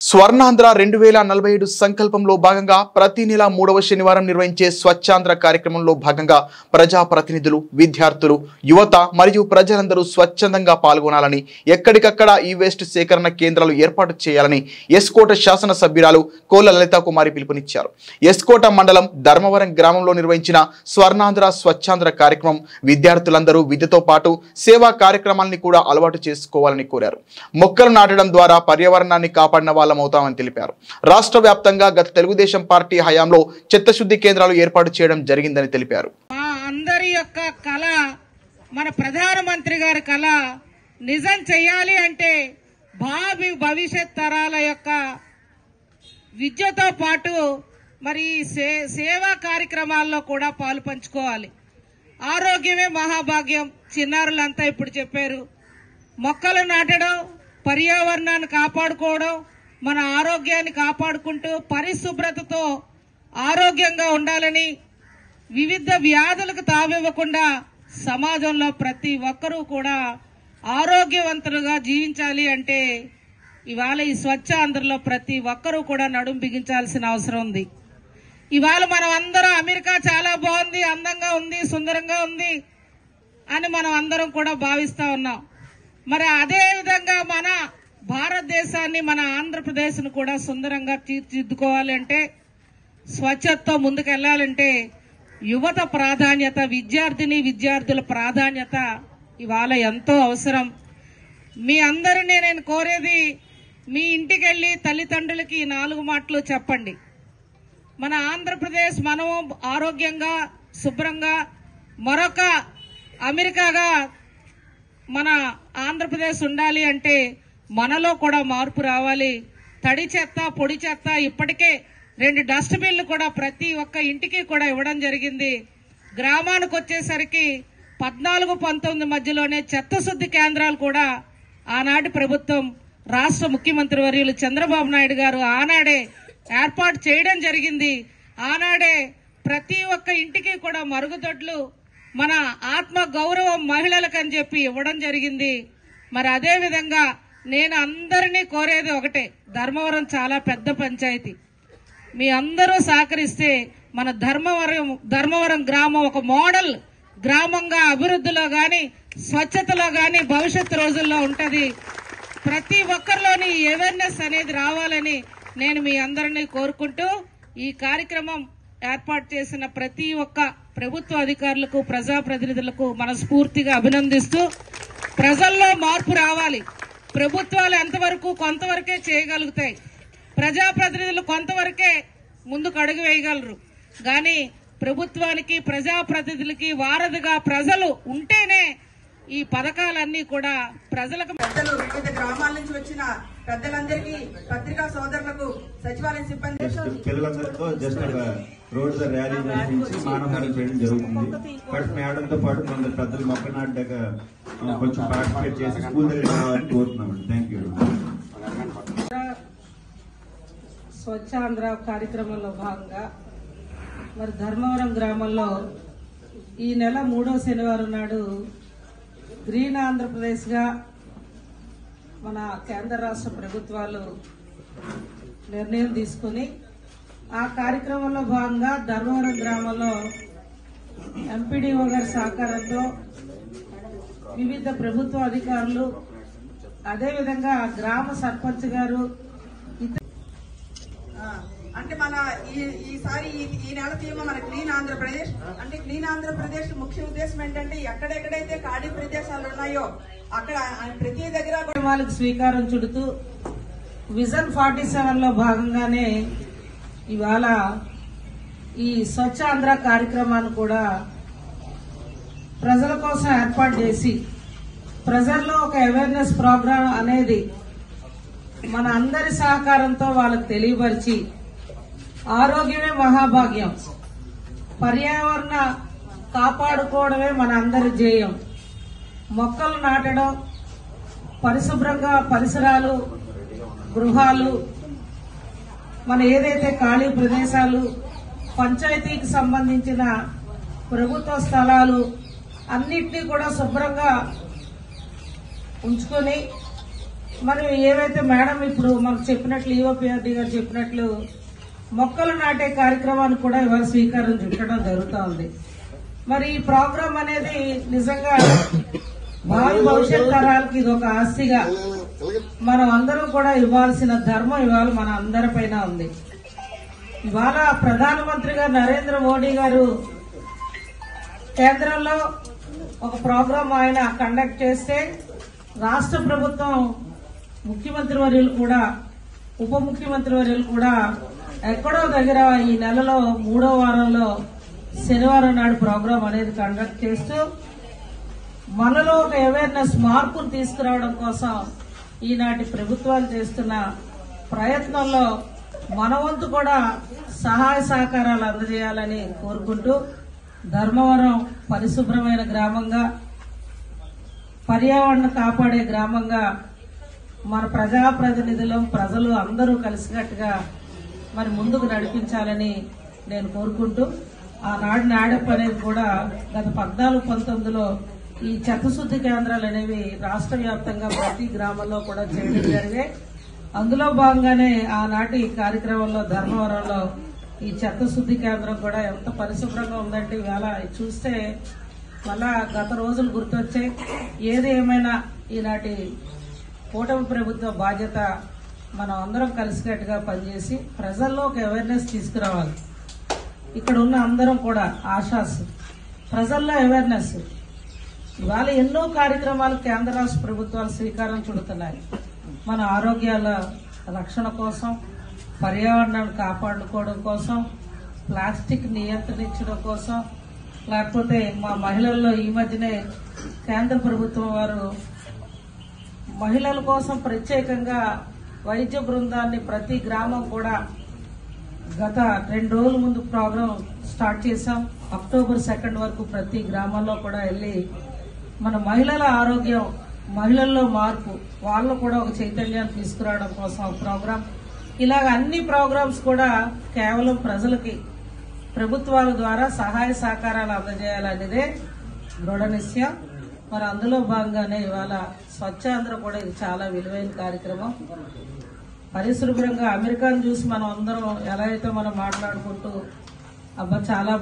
స్వర్ణాంధ్ర 2047 సంకల్పంలో భాగంగా ప్రతి నెల 3వ శనివారం నిర్వహించే స్వచ్ఛాంధ్ర కార్యక్రమంలో భాగంగా ప్రజాప్రతినిధులు, విద్యార్థులు, యువత మరియు ప్రజలందరూ స్వచ్ఛందంగా పాల్గొనాలని, ఎక్కడికక్కడ ఈ వేస్ట్ సేకరణ కేంద్రాలు ఏర్పాటు చేయాలని ఎస్కోట శాసన సభ్యురాలు కోల లలితా కుమారి పిలుపునిచ్చారు. ఎస్కోట మండలం ధర్మవరం గ్రామంలో నిర్వహించిన స్వర్ణాంధ్ర స్వచ్ఛాంధ్ర కార్యక్రమం విద్యార్థులందరూ విద్యతో పాటు సేవా కార్యక్రమాలను కూడా అలవాటు చేసుకోవాలని కోరారు. మొక్కలు నాటడం ద్వారా పర్యావరణాన్ని కాపాడిన అవుతామని తెలిపారు. రాష్ట్ర వ్యాప్తంగా గత తెలుగుదేశం పార్టీ హయాంలో చిత్తశుద్ధి కేంద్రాలు ఏర్పాటు చేయడం జరిగిందని తెలిపారు. మా అందరి యొక్క కళ, మన ప్రధానమంత్రి గారి కళ నిజం చేయాలి అంటే భవిష్యత్ తరాల యొక్క విద్యతో పాటు మరి సేవా కార్యక్రమాల్లో కూడా పాలు పంచుకోవాలి. ఆరోగ్యమే మహాభాగ్యం చిన్నారులంతా ఇప్పుడు చెప్పారు. మొక్కలు నాటడం, పర్యావరణాన్ని కాపాడుకోవడం, మన ఆరోగ్యాన్ని కాపాడుకుంటూ పరిశుభ్రతతో ఆరోగ్యంగా ఉండాలని, వివిధ వ్యాధులకు తావివ్వకుండా సమాజంలో ప్రతి ఒక్కరూ కూడా ఆరోగ్యవంతులుగా జీవించాలి అంటే ఇవాళ ఈ స్వచ్ఛ ఆంధ్రలో ప్రతి ఒక్కరూ కూడా నడుం బిగించాల్సిన అవసరం ఉంది. ఇవాళ మనం అందరం అమెరికా చాలా బాగుంది, అందంగా ఉంది, సుందరంగా ఉంది అని మనం అందరం కూడా భావిస్తా ఉన్నాం. మరి అదే విధంగా మన భారతదేశాన్ని, మన ఆంధ్రప్రదేశ్ను కూడా సుందరంగా తీర్చిదిద్దుకోవాలి అంటే, స్వచ్ఛతతో ముందుకెళ్లాలంటే యువత ప్రాధాన్యత, విద్యార్థుల ప్రాధాన్యత ఇవాళ ఎంతో అవసరం. మీ అందరినీ నేను కోరేది, మీ ఇంటికెళ్లి తల్లిదండ్రులకి 4 మాటలు చెప్పండి. మన ఆంధ్రప్రదేశ్ మనం ఆరోగ్యంగా, శుభ్రంగా, మరొక అమెరికాగా మన ఆంధ్రప్రదేశ్ ఉండాలి అంటే మనలో కూడా మార్పు రావాలి. తడి చెత్త, పొడి చెత్త ఇప్పటికే 2 డస్ట్బిన్లు కూడా ప్రతి ఒక్క ఇంటికి కూడా ఇవ్వడం జరిగింది. గ్రామానికి వచ్చేసరికి 14-19 మధ్యలోనే చెత్త శుద్ధి కేంద్రాలు కూడా ఆనాటి ప్రభుత్వం, రాష్ట్ర ముఖ్యమంత్రి వర్యులు చంద్రబాబు నాయుడు గారు ఆనాడే ఏర్పాటు చేయడం జరిగింది. ఆనాడే ప్రతి ఒక్క ఇంటికి కూడా మరుగుదొడ్లు, మన ఆత్మ గౌరవం మహిళలకని చెప్పి ఇవ్వడం జరిగింది. మరి అదే విధంగా నేను అందరినీ కోరేది ఒకటే, ధర్మవరం చాలా పెద్ద పంచాయతీ. మీ అందరూ సహకరిస్తే మన ధర్మవరం గ్రామం ఒక మోడల్ గ్రామంగా అభివృద్ధిలో గాని, స్వచ్ఛతలో గాని భవిష్యత్తు రోజుల్లో ఉంటది. ప్రతి ఒక్కరిలోని అవేర్నెస్ అనేది రావాలని నేను మీ అందరినీ కోరుకుంటూ, ఈ కార్యక్రమం ఏర్పాటు చేసిన ప్రతి ఒక్క ప్రభుత్వ అధికారులకు, ప్రజాప్రతినిధులకు మనస్ఫూర్తిగా అభినందిస్తూ, ప్రజల్లో మార్పు రావాలి. ప్రభుత్వాలు ఎంతవరకు కొంతవరకే చేయగలుగుతాయి, ప్రజాప్రతినిధులు కొంతవరకే ముందుకు అడుగు వేయగలరు. కానీ ప్రభుత్వానికి, ప్రజాప్రతినిధులకి వారధిగా ప్రజలు ఉంటేనే ఈ పథకాలన్నీ కూడా ప్రజలకు. పెద్దలు, వివిధ గ్రామాల నుంచి వచ్చిన పెద్దలందరికీ, పత్రికా సోదరులకు, సచివాలయ సిబ్బంది, పిల్లలందరితో జస్ట్ రోడ్ ర్యాలీ నిర్వహించి మానవహారం చేయడం జరుగుతుంది. బట్ మేడంతో పాటు కొందరు పెద్దలు మొక్క నాటాక కొంచెం పార్టిసిపేట్ చేసి స్కూల్ దగ్గర రావాలని కోరుతున్నామండి. Thank you. స్వచ్ఛాంధ్ర కార్యక్రమంలో భాగంగా మరి ధర్మవరం గ్రామంలో ఈ నెల 3వ శనివారం నాడు గ్రీన్ ఆంధ్రప్రదేశ్ గా మన కేంద్ర రాష్ట్ర ప్రభుత్వాలు నిర్ణయం తీసుకుని, ఆ కార్యక్రమంలో భాగంగా ధర్మవరం గ్రామంలో ఎంపీడీఓ గారి సహకారంతో వివిధ ప్రభుత్వ అధికారులు, అదేవిధంగా గ్రామ సర్పంచ్ గారు, అంటే మన ఈసారి ఈ నెల థీమ్ మన క్లీన్ ఆంధ్రప్రదేశ్. అంటే క్లీన్ ఆంధ్రప్రదేశ్ ముఖ్య ఉద్దేశం ఏంటంటే, ఎక్కడెక్కడైతే ఖాళీ ప్రదేశాలు ఉన్నాయో అక్కడ ప్రతి దగ్గర వాళ్ళకి స్వీకారం చుడుతూ విజన్ 47 లో భాగంగానే ఇవాళ ఈ స్వచ్ఛ ఆంధ్ర కార్యక్రమాన్ని కూడా ప్రజల కోసం ఏర్పాటు చేసి, ప్రజల్లో ఒక అవేర్నెస్ ప్రోగ్రాం అనేది మన అందరి సహకారంతో వాళ్ళకి తెలియపరిచి, ఆరోగ్యమే మహాభాగ్యం, పర్యావరణ కాపాడుకోవడమే మన అందరి ధ్యేయం, మొక్కలు నాటడం, పరిశుభ్రంగా పరిసరాలు, గృహాలు, మన ఏదైతే ఖాళీ ప్రదేశాలు, పంచాయతీకి సంబంధించిన ప్రభుత్వ స్థలాలు అన్నిటినీ కూడా శుభ్రంగా ఉంచుకొని మరి ఏవైతే మేడం ఇప్పుడు మనకు చెప్పినట్లు ఈఓపీఆర్డీ గారు చెప్పినట్లు మొక్కలు నాటే కార్యక్రమాన్ని కూడా ఇవాళ స్వీకారం చుట్టడం జరుగుతూ ఉంది. మరి ఈ ప్రోగ్రాం అనేది నిజంగా భావి భవిష్యత్ తరాలకి ఇది ఒక ఆస్తిగా మనం అందరం కూడా ఇవ్వాల్సిన ధర్మం ఇవాళ మన అందరిపైన ఉంది. ఇవాళ ప్రధానమంత్రి గారు నరేంద్ర మోడీ గారు కేంద్రంలో ఒక ప్రోగ్రాం ఆయన కండక్ట్ చేస్తే రాష్ట్ర ప్రభుత్వం ముఖ్యమంత్రి వర్యులు కూడా ఉప ముఖ్యమంత్రి వర్యులు కూడా ఎక్కడో దగ్గర ఈ నెలలో 3వ వారంలో శనివారం నాడు ప్రోగ్రాం అనేది కండక్ట్ చేస్తూ మనలో ఒక అవేర్నెస్ మార్పును తీసుకురావడం కోసం ఈనాటి ప్రభుత్వాలు చేస్తున్న ప్రయత్నంలో మన వంతు కూడా సహాయ సహకారాలు అందజేయాలని కోరుకుంటూ ధర్మవరం పరిశుభ్రమైన గ్రామంగా పర్యావరణ కాపాడే గ్రామంగా మన ప్రజాప్రతినిధులు ప్రజలు అందరూ కలిసికట్టుగా మరి ముందుకు నడిపించాలని నేను కోరుకుంటూ ఆనాడు నాడప్ అనేది కూడా గత 14-19లో ఈ చెత్తశుద్ధి కేంద్రాలు అనేవి రాష్ట్ర వ్యాప్తంగా ప్రతి గ్రామంలో కూడా చేయడం జరిగాయి. అందులో భాగంగానే ఆనాటి కార్యక్రమంలో ధర్మవరంలో ఈ చెత్తశుద్ధి కేంద్రం కూడా ఎంత పరిశుభ్రంగా ఉందంటే ఇవాళ చూస్తే మళ్ళా గత రోజులు గుర్తొచ్చాయి. ఏది ఏమైనా ఈనాటి కూటమి ప్రభుత్వ బాధ్యత మనం అందరం కలిసికట్టుగా పనిచేసి ప్రజల్లో ఒక అవేర్నెస్ తీసుకురావాలి. ఇక్కడ ఉన్న అందరం కూడా ఆశాస్ ప్రజల్లో అవేర్నెస్ ఇవాళ ఎన్నో కార్యక్రమాలు కేంద్ర రాష్ట్ర ప్రభుత్వాలు శ్రీకారం చుడుతున్నాయి. మన ఆరోగ్యాల రక్షణ కోసం, పర్యావరణాన్ని కాపాడుకోవడం కోసం, ప్లాస్టిక్ నియంత్రించడం కోసం, లేకపోతే మా మహిళల్లో ఈ మధ్యనే కేంద్ర ప్రభుత్వం వారు మహిళల కోసం ప్రత్యేకంగా వైద్య బృందాన్ని ప్రతి గ్రామం కూడా గత 2 రోజుల ముందు ప్రోగ్రాం స్టార్ట్ చేశాం. అక్టోబర్ 2 వరకు ప్రతి గ్రామంలో కూడా వెళ్లి మన మహిళల ఆరోగ్యం, మహిళల్లో మార్పు, వాళ్ళు కూడా ఒక చైతన్యాన్ని తీసుకురావడం కోసం ప్రోగ్రాం. ఇలాగ అన్ని ప్రోగ్రామ్స్ కూడా కేవలం ప్రజలకి ప్రభుత్వాల ద్వారా సహాయ సహకారాలు అందజేయాలనేదే దృఢ నిశ్చయం. మరి అందులో భాగంగానే ఇవాళ స్వచ్ఛాంధ్ర కూడా ఇది చాలా విలువైన కార్యక్రమం. పరిశుభ్రంగా అమెరికాను చూసి మనం అందరం ఎలా అయితే మనం మాట్లాడుకుంటూ అబ్బా చాలా